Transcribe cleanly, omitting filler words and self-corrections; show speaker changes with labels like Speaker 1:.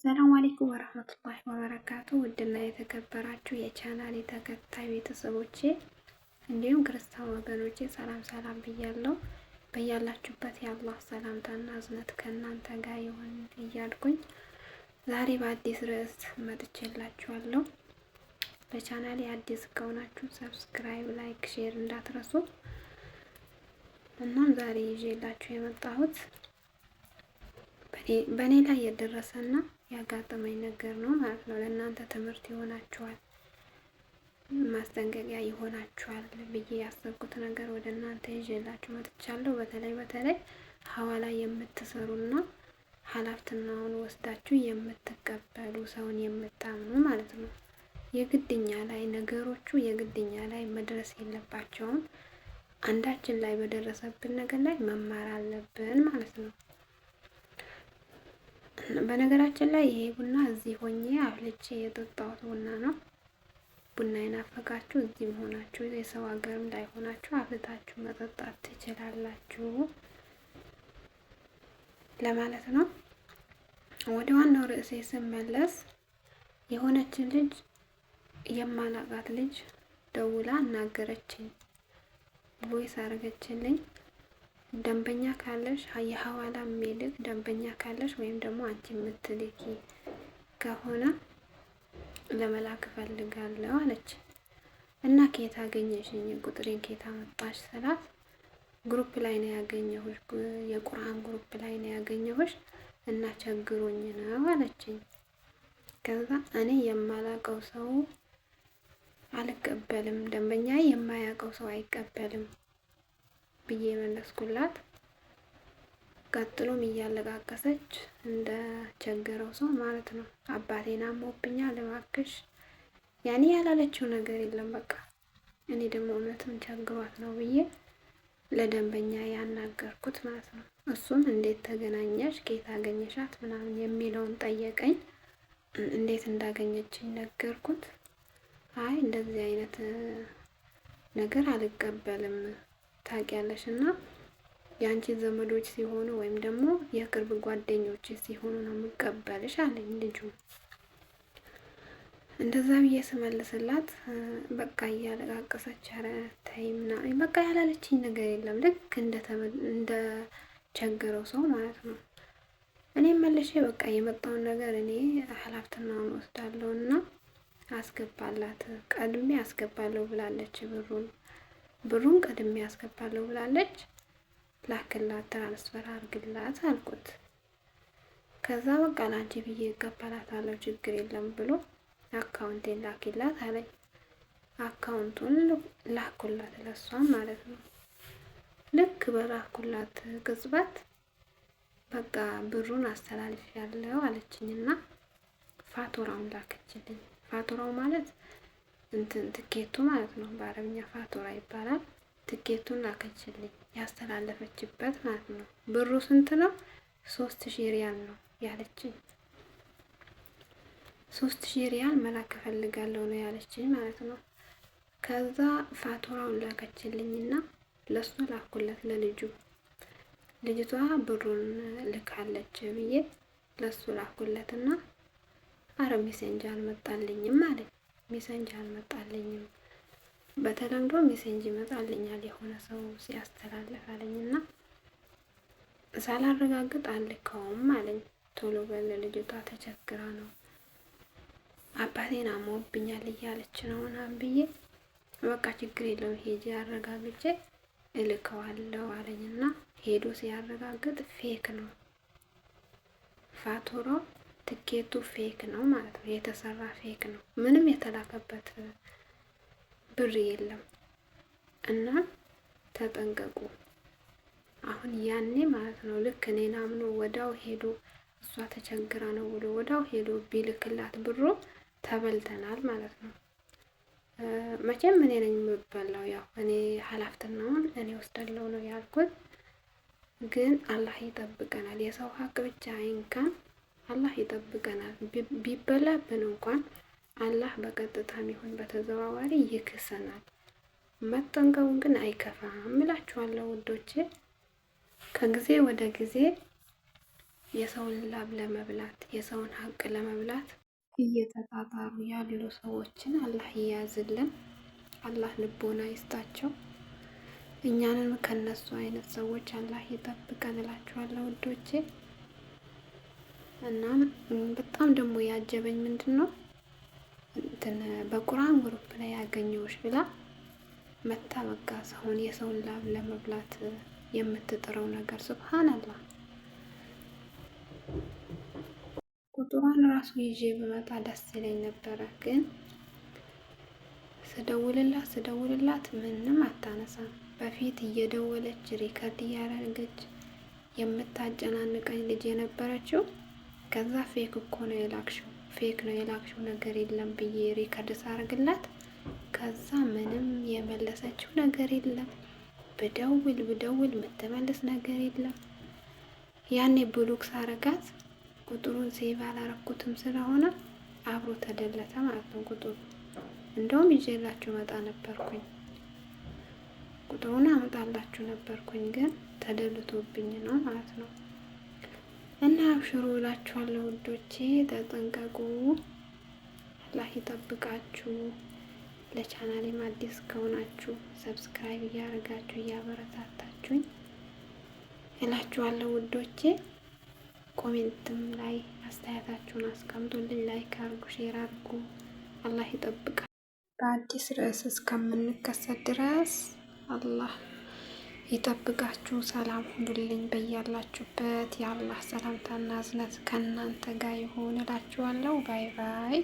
Speaker 1: ሰላም አለይኩም ወራህመቱላሂ ወበረካቱ። ውድና የተከበራችሁ የቻናሌ ተከታይ ቤተሰቦቼ እንዲሁም ክርስቲያን ወገኖቼ ሰላም ብያለሁ። በያላችሁበት የአላህ ሰላምታና እዝነት ከእናንተ ጋር ይሁን እያልኩኝ ዛሬ በአዲስ ርዕስ መጥቼላችኋለሁ። ለቻናሌ አዲስ ከሆናችሁ ሰብስክራይብ፣ ላይክ፣ ሼር እንዳትረሱ። እናም ዛሬ ይዤላችሁ የመጣሁት በእኔ ላይ የደረሰና ያጋጠመኝ ነገር ነው ማለት ነው። ለእናንተ ትምህርት ይሆናችኋል፣ ማስጠንቀቂያ ይሆናችኋል ብዬ ያሰብኩት ነገር ወደ እናንተ ይዤላችሁ መጥቻለሁ። በተለይ ሐዋላ የምትሰሩና ኃላፊነቱን ወስዳችሁ የምትቀበሉ ሰውን የምታምኑ ማለት ነው። የግድኛ ላይ ነገሮቹ የግድኛ ላይ መድረስ የለባቸውም። አንዳችን ላይ በደረሰብን ነገር ላይ መማር አለብን ማለት ነው። በነገራችን ላይ ይሄ ቡና እዚህ ሆኜ አፍልቼ የጠጣሁት ቡና ነው። ቡና ይናፈቃችሁ እዚህ ሆናችሁ የሰው ሀገርም ላይ ሆናችሁ አፍልታችሁ መጠጣት ትችላላችሁ ለማለት ነው። ወደ ዋናው ርዕሴ ስመለስ የሆነችን ልጅ የማላቃት ልጅ ደውላ አናገረችኝ፣ ቮይስ አረገችልኝ። ደንበኛ ካለሽ የሐዋላ የሚልክ ደንበኛ ካለሽ ወይም ደግሞ አንቺ የምትልኪ ከሆነ ለመላክ ፈልጋለሁ አለች እና ከየት አገኘሽኝ? ቁጥሬን ከየት አመጣሽ ስላት ግሩፕ ላይ ነው ያገኘሁሽ፣ የቁርአን ግሩፕ ላይ ነው ያገኘሁሽ እና ቸግሮኝ ነው አለችኝ። ከዛ እኔ የማላቀው ሰው አልቀበልም፣ ደንበኛ የማያውቀው ሰው አይቀበልም ብዬ መለስኩላት። ቀጥሎም እያለቃቀሰች እንደ ቸገረው ሰው ማለት ነው አባቴን አሞብኛል እባክሽ፣ ያኔ ያላለችው ነገር የለም በቃ። እኔ ደግሞ እውነትም ቸግሯት ነው ብዬ ለደንበኛ ያናገርኩት ማለት ነው። እሱም እንዴት ተገናኘሽ፣ ከየት አገኘሻት ምናምን የሚለውን ጠየቀኝ። እንዴት እንዳገኘችኝ ነገርኩት። አይ እንደዚህ አይነት ነገር አልቀበልም ታውቂያለሽ፣ እና የአንቺ ዘመዶች ሲሆኑ ወይም ደግሞ የቅርብ ጓደኞች ሲሆኑ ነው የምቀበልሽ አለኝ ልጁ። እንደዛ ብዬ ስመልስላት በቃ እያለቃቀሰች ኧረ ተይ ምናምን በቃ ያላለችኝ ነገር የለም፣ ልክ እንደ ቸገረው ሰው ማለት ነው። እኔም መልሼ በቃ የመጣውን ነገር እኔ ኃላፊነቱን ወስዳለሁ እና አስገባላት፣ ቀድሜ አስገባለሁ ብላለች። ብሩን ቀድሜ አስገባለሁ ብላለች። ላክላት፣ ትራንስፈር አርግላት አልኩት። ከዛ በቃ ላንቺ ብዬ እቀበላታለሁ ችግር የለም ብሎ አካውንቴን ላኪላት አለኝ። አካውንቱን ላኩላት ለሷም ማለት ነው። ልክ በላኩላት ቅጽበት በቃ ብሩን አስተላልፌያለሁ አለችኝና ፋቱራውን ላከችልኝ። ፋቱራው ማለት ትኬቱ ማለት ነው። በአረብኛ ፋቱራ ይባላል። ትኬቱን ላከችልኝ ያስተላለፈችበት ማለት ነው። ብሩ ስንት ነው? 3000 ሪያል ነው ያለችኝ። 3000 ሪያል መላክ እፈልጋለሁ ነው ያለችኝ ማለት ነው። ከዛ ፋቱራውን ላከችልኝና ለሱ ላኩለት ለልጁ። ልጅቷ ብሩን ልካለች ብዬ ለሱ ላኩለትና አረ ሜሴንጅ አልመጣልኝም አለኝ። ሜሴንጅ አልመጣልኝም፣ በተለምዶ ሜሴንጅ ይመጣልኛል የሆነ ሰው ሲያስተላልፍ አለኝና ሳላረጋግጥ አልከውም አለኝ። ቶሎ በለ ልጅቷ ተቸግራ ነው አባቴን አሞብኛል እያለች ነው ምናምን ብዬ በቃ ችግር የለውም ሄጄ አረጋግጬ እልከዋለሁ አለኝና ሄዶ ሲያረጋግጥ ፌክ ነው ፋቱራው፣ ትኬቱ ፌክ ነው ማለት ነው። የተሰራ ፌክ ነው። ምንም የተላከበት ብር የለም እና ተጠንቀቁ። አሁን ያኔ ማለት ነው ልክ እኔን አምኖ ወዳው ሄዶ እሷ ተቸግራ ነው ብሎ ወዳው ሄዶ ቢልክላት ብሩ ተበልተናል ማለት ነው። መቼም እኔ ነኝ የምበላው፣ ያው እኔ ኃላፊነቱን እኔ ወስዳለሁ ነው ያልኩት። ግን አላህ ይጠብቀናል። የሰው ሀቅ ብቻ አይንካን፣ አላህ ይጠብቀናል። ቢበላብን እንኳን አላህ በቀጥታም ይሁን በተዘዋዋሪ ይክሰናል። መጠንቀቁ ግን አይከፋም እላችኋለሁ ውዶቼ። ከጊዜ ወደ ጊዜ የሰውን ላብ ለመብላት የሰውን ሀቅ ለመብላት እየተጣጣሩ ያሉ ሰዎችን አላህ ይያዝልን። አላህ ልቦና ይስጣቸው። እኛንን ከነሱ አይነት ሰዎች አላህ ይጠብቀን እላችኋለሁ ውዶቼ። እና በጣም ደግሞ ያጀበኝ ምንድን ነው በቁርአን ግሩፕ ላይ ያገኘሁሽ ብላ መታ በቃ ሰውን የሰውን ላብ ለመብላት የምትጥረው ነገር ሱብሃንአላህ። ቁጥሯን ራሱ ይዤ ብመጣ ደስ ይለኝ ነበረ፣ ግን ስደውልላት ምንም አታነሳም። በፊት እየደወለች ሪከርድ እያደረገች የምታጨናንቀኝ ልጅ የነበረችው ከዛ ፌክ እኮ ነው የላክሽው፣ ፌክ ነው የላክሽው ነገር የለም ብዬ ሪከርድ ሳረግላት ከዛ ምንም የመለሰችው ነገር የለም። ብደውል የምትመልስ ነገር የለም። ያኔ ብሎክ ሳረጋት ቁጥሩን ሴቭ አላረኩትም ስለሆነ አብሮ ተደለተ ማለት ነው ቁጥሩ። እንደውም ይዤላችሁ መጣ ነበርኩኝ፣ ቁጥሩን አመጣላችሁ ነበርኩኝ፣ ግን ተደልቶብኝ ነው ማለት ነው። እና አብሽሩ እላችኋለሁ ውዶቼ፣ ተጠንቀቁ። አላህ ይጠብቃችሁ። ለቻናሌም አዲስ ከሆናችሁ ሰብስክራይብ እያደረጋችሁ እያበረታታችሁኝ እላችኋለሁ ውዶቼ። ኮሜንትም ላይ አስተያየታችሁን አስቀምጡልኝ። ላይክ አርጉ፣ ሼር አርጉ። አላህ ይጠብቃል። በአዲስ ርዕስ እስከምንከሰት ድረስ አላህ ይጠብቃችሁ። ሰላም ሁኑልኝ በያላችሁበት። የአላህ ሰላምታና እዝነት ከእናንተ ጋር ይሁን እላችኋለሁ። ባይ ባይ።